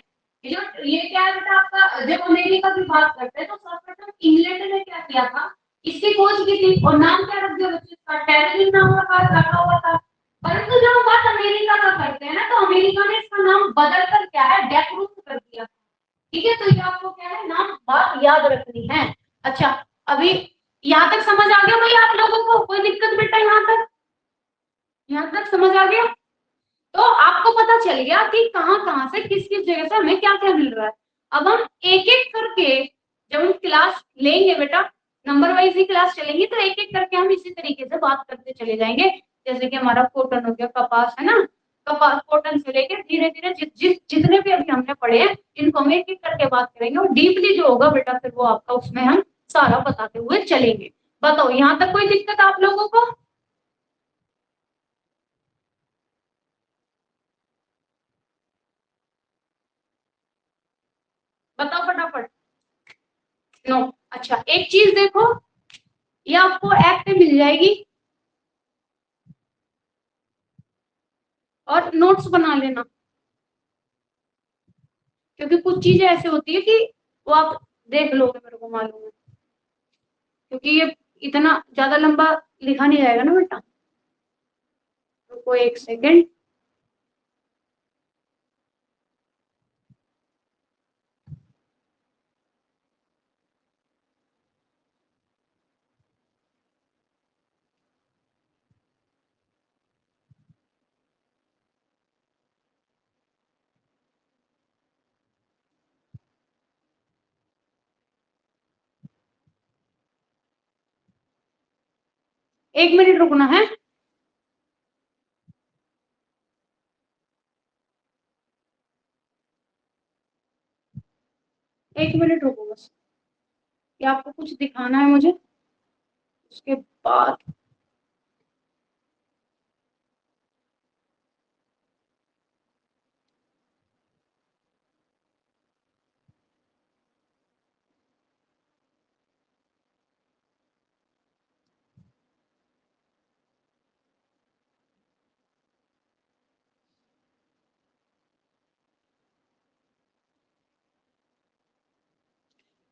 ये जो ये क्या है बेटा आपका, जब अमेरिका की बात करते हैं तो सर्वप्रथम इंग्लैंड ने क्या किया था, इसकी खोज की थी। और नाम क्या रख दिया बच्चे का, टेररिज्म नाम रखा हुआ था। परंतु जब हम बात अमेरिका का करते हैं ना, तो अमेरिका ने इसका नाम बदल कर क्या है, डेक्रूट कर दिया। ठीक है, तो ये आपको क्या है, नाम बात याद रखनी है। अच्छा, अभी यहाँ तक समझ आ गया भाई आप लोगों को, कोई दिक्कत बेटा, यहाँ तक समझ आ गया। तो आपको पता चल गया कि कहाँ से किस किस जगह से हमें क्या क्या मिल रहा है। अब हम एक एक करके, जब हम क्लास लेंगे बेटा, नंबर वाइज ही क्लास चलेंगी, तो एक एक करके हम इसी तरीके से बात करते चले जाएंगे। जैसे कि हमारा कॉटन हो गया, कपास है ना, कपास कॉटन से लेकर धीरे धीरे जितने भी अभी हमने पढ़े हैं इनको हम एक एक करके बात करेंगे। और डीपली जो होगा बेटा फिर वो आपका उसमें हम सारा बताते हुए चलेंगे। बताओ यहाँ तक कोई दिक्कत आप लोगों को। बताओ फटाफट। नो, अच्छा एक चीज देखो, ये आपको ऐप पे मिल जाएगी और नोट्स बना लेना, क्योंकि कुछ चीजें ऐसे होती है कि वो आप देख लोगे, मेरे को मालूम है, क्योंकि ये इतना ज्यादा लंबा लिखा नहीं जाएगा ना बेटा। रुको एक सेकेंड। 1 मिनट रुकना है। एक मिनट रुको बस, कि आपको कुछ दिखाना है मुझे, उसके बाद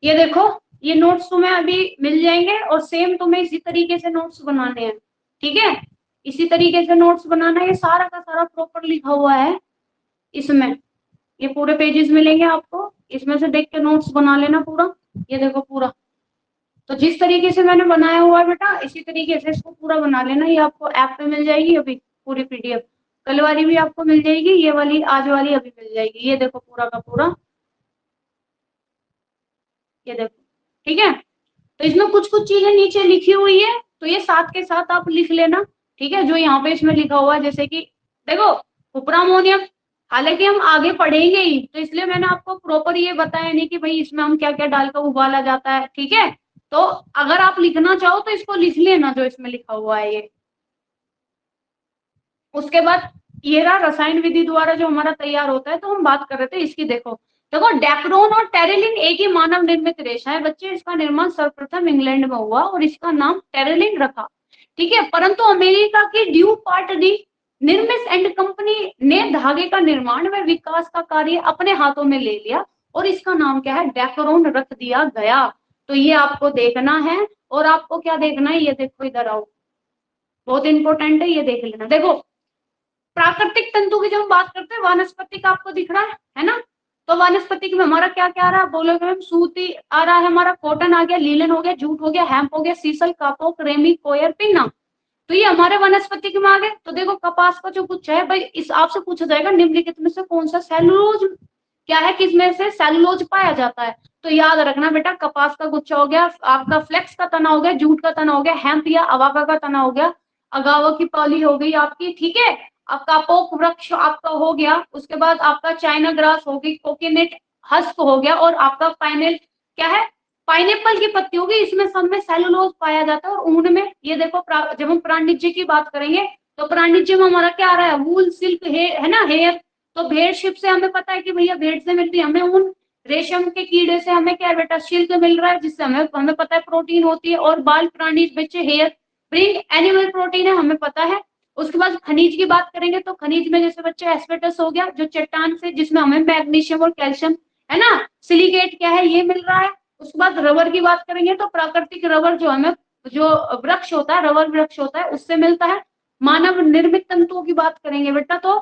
ये देखो, ये नोट्स तुम्हें अभी मिल जाएंगे और सेम तुम्हें इसी तरीके से नोट्स बनाने हैं, ठीक है। इसी तरीके से नोट्स बनाना है, ये सारा का सारा प्रॉपर लिखा हुआ है इसमें, ये पूरे पेजेस मिलेंगे आपको, इसमें से देख के नोट्स बना लेना पूरा। ये देखो पूरा, तो जिस तरीके से मैंने बनाया हुआ है बेटा, इसी तरीके से इसको पूरा बना लेना। ये आपको ऐप पे मिल जाएगी अभी पूरी पीडीएफ, कल वाली भी आपको मिल जाएगी, ये वाली आज वाली अभी मिल जाएगी। ये देखो पूरा का पूरा, ये देखो, ठीक है। तो इसमें कुछ कुछ चीजें नीचे लिखी हुई है, तो ये साथ के साथ आप लिख लेना, ठीक है, जो यहाँ पे इसमें लिखा हुआ है। जैसे कि देखो, कुप्रामोनियम, हालांकि हम आगे पढ़ेंगे ही, तो इसलिए मैंने आपको प्रॉपर ये बताया नहीं कि भाई इसमें हम क्या क्या डालकर उबाला जाता है, ठीक है। तो अगर आप लिखना चाहो तो इसको लिख लेना जो इसमें लिखा हुआ है ये। उसके बाद ये रहा रसायन विधि द्वारा जो हमारा तैयार होता है, तो हम बात कर रहे थे इसकी। देखो देखो, डेक्रोन और टेरेलिन एक ही मानव निर्मित रेशा है बच्चे, इसका निर्माण सर्वप्रथम इंग्लैंड में हुआ और इसका नाम टेरेलिन रखा, ठीक है। परंतु अमेरिका की Du Pont de Nemours and company ने धागे का निर्माण व विकास का कार्य अपने हाथों में ले लिया और इसका नाम क्या है, डेक्रोन रख दिया गया। तो ये आपको देखना है, और आपको क्या देखना है, ये देखो इधर आओ, बहुत इंपॉर्टेंट है, ये देख लेना। देखो, प्राकृतिक तंतु की जब हम बात करते हैं, वानस्पतिक आपको दिख रहा है ना, तो वानस्पतिक में हमारा क्या क्या आ रहा है, बोलोगे मैम, सूती आ रहा है हमारा, कॉटन आ गया, लीलन हो गया, जूट हो गया, हेम्प हो गया, सीसल, कापोक, रेमी, कोयर, पिन्ना, तो ये हमारे वनस्पतिक में आ गए। तो देखो कपास का जो गुच्छा है भाई, इस आपसे पूछा जाएगा निम्नलिखित में से कौन सा सेलुलोज क्या है, किसमें से सेलुलोज पाया जाता है, तो याद रखना बेटा, कपास का गुच्छा हो गया, आपका फ्लेक्स का तना हो गया, जूट का तना हो गया, हेम्प या अवाका का तना हो गया, अगावा की पॉली हो गई आपकी, ठीक है। आपका पोक वृक्ष आपका हो गया, उसके बाद आपका चाइना ग्रास हो गई, कोकोनट हस्क हो गया, और आपका पाइनल क्या है, पाइनएप्पल की पत्ती होगी, इसमें सब में सेलुलोज पाया जाता है। और ऊन में ये देखो, जब हम प्राणिज्य की बात करेंगे, तो प्राणिज्य में हमारा क्या आ रहा है, वूल, सिल्क, है ना, हेयर। तो भेड़ शिप से हमें पता है कि भैया भेड़ से मिलती है हमें ऊन, रेशम के कीड़े से हमें क्या बेटा, सिल्क मिल रहा है, जिससे हमें हमें पता है प्रोटीन होती है, और बाल प्राणी बच्चे हेयर ब्रिंग एनिमल प्रोटीन है, हमें पता है। उसके बाद खनिज की बात करेंगे, तो खनिज में जैसे बच्चे एस्बेस्टस हो गया, जो चट्टान से, जिसमें हमें मैग्नीशियम और कैल्शियम, है ना, सिलिकेट क्या है, ये मिल रहा है। उसके बाद रबर की बात करेंगे, तो प्राकृतिक रबर जो हमें, जो वृक्ष होता है, रबर वृक्ष होता है, उससे मिलता है। मानव निर्मित तंतुओं की बात करेंगे बेटा, तो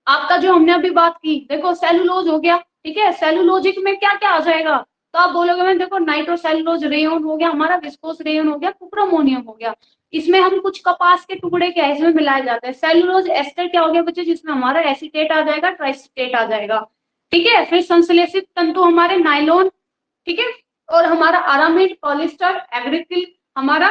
आपका जो हमने अभी बात की, देखो सेलुलोज हो गया, ठीक है, सेलुलोजिक में क्या क्या आ जाएगा, तो आप बोलोगे मैं, देखो नाइट्रोसेलुलोज, रेयोन हो गया हमारा, विस्कोस रेयोन हो गया, कुप्रोमोनियम हो गया। इसमें हम कुछ कपास के टुकड़े क्या है इसमें मिलाए जाते हैं। सेलुलोज एस्टर क्या हो गया बच्चे, जिसमें हमारा एसीटेट आ जाएगा, ट्राइसिटेट आ जाएगा, ठीक है। फिर संश्लेषित तंतु हमारे नाइलॉन, ठीक है, और हमारा आरामिड, पॉलिस्टर, एग्रीकिल, हमारा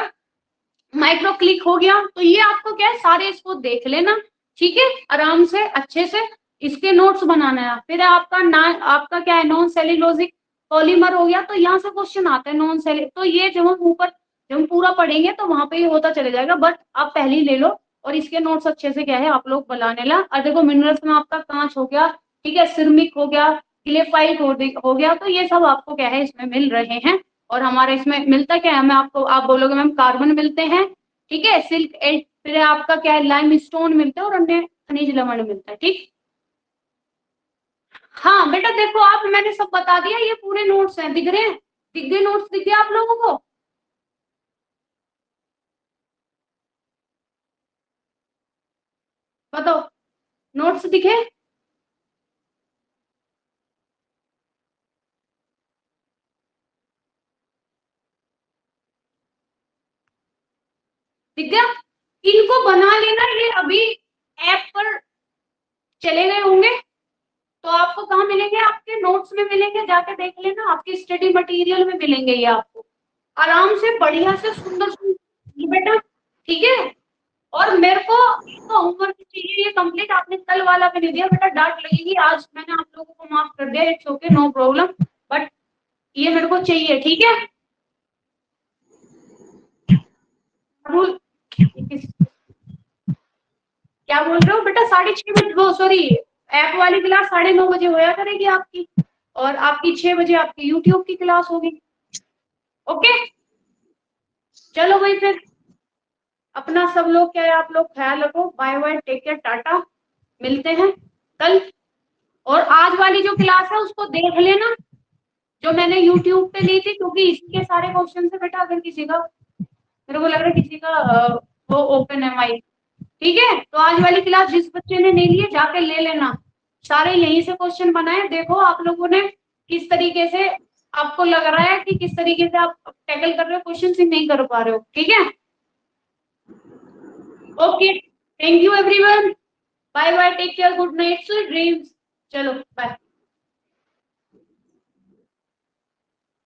माइक्रोक्लिक हो गया। तो ये आपको क्या है, सारे इसको देख लेना, ठीक है, आराम से अच्छे से इसके नोट्स बनाना है। फिर आपका आपका क्या है, नॉन सेल्यूलोजिक पॉलीमर हो गया, तो यहाँ से क्वेश्चन आता है नॉन सेल, तो ये जब हम ऊपर, जब हम पूरा पढ़ेंगे तो वहां पे ये होता चले जाएगा, बट आप पहले ही ले लो और इसके नोट्स अच्छे से क्या है आप लोग बनाने ला। और देखो मिनरल्स में आपका कांच हो गया, ठीक है, सिरमिक हो गया, ग्रेफाइट हो गया, तो ये सब आपको क्या है इसमें मिल रहे हैं। और हमारे इसमें मिलता क्या है हमें, आपको आप बोलोगे मैम कार्बन मिलते हैं, ठीक है, सिल्क एड, फिर आपका क्या है, लाइम स्टोन मिलता है, और अन्य खनिज लवण मिलता है, ठीक। हाँ बेटा देखो, आप, मैंने सब बता दिया, ये पूरे नोट्स हैं, दिख रहे हैं, दिख गए नोट्स, दिख गए आप लोगों को, बताओ, नोट्स दिखे, दिख गया, इनको बना लेना, ये अभी ऐप पर चले गए होंगे, तो आपको कहाँ मिलेंगे, आपके नोट्स में मिलेंगे, जाके देख लेना, आपकी स्टडी मटेरियल में मिलेंगे ये आपको, आराम से बढ़िया से सुंदर सुंदर बेटा। कंप्लीट, आपने कल वाला भी नहीं दिया बेटा, डांट लगेगी। आज मैंने आप लोगों को माफ कर दिया, it's okay, no problem, but ये मेरे को चाहिए, ठीक है। रूल क्या बोल रहे हो बेटा, 6:30 बजे, सॉरी, ऐप वाली क्लास 9:30 बजे होया करेगी आपकी, और आपकी 6 बजे आपकी यूट्यूब की क्लास होगी। ओके, चलो भाई फिर अपना सब लोग क्या है, आप लोग ख्याल रखो, bye bye, take care, tata, मिलते हैं कल। और आज वाली जो क्लास है उसको देख लेना, जो मैंने यूट्यूब पे ली थी, क्योंकि इसके सारे क्वेश्चन से बेटा, अगर किसी का, मेरे को लग रहा है किसी का वो ओपन है माइक, ठीक है। तो आज वाली क्लास जिस बच्चे ने नहीं ली है जाके ले लेना, सारे यहीं से क्वेश्चन बनाए, देखो आप लोगों ने किस तरीके से, आपको लग रहा है कि किस तरीके से आप टैकल कर रहे हो क्वेश्चन, ही नहीं कर पा रहे हो, ठीक है। Okay, thank you everyone, bye bye, take care, good night, sweet dreams, चलो बाय।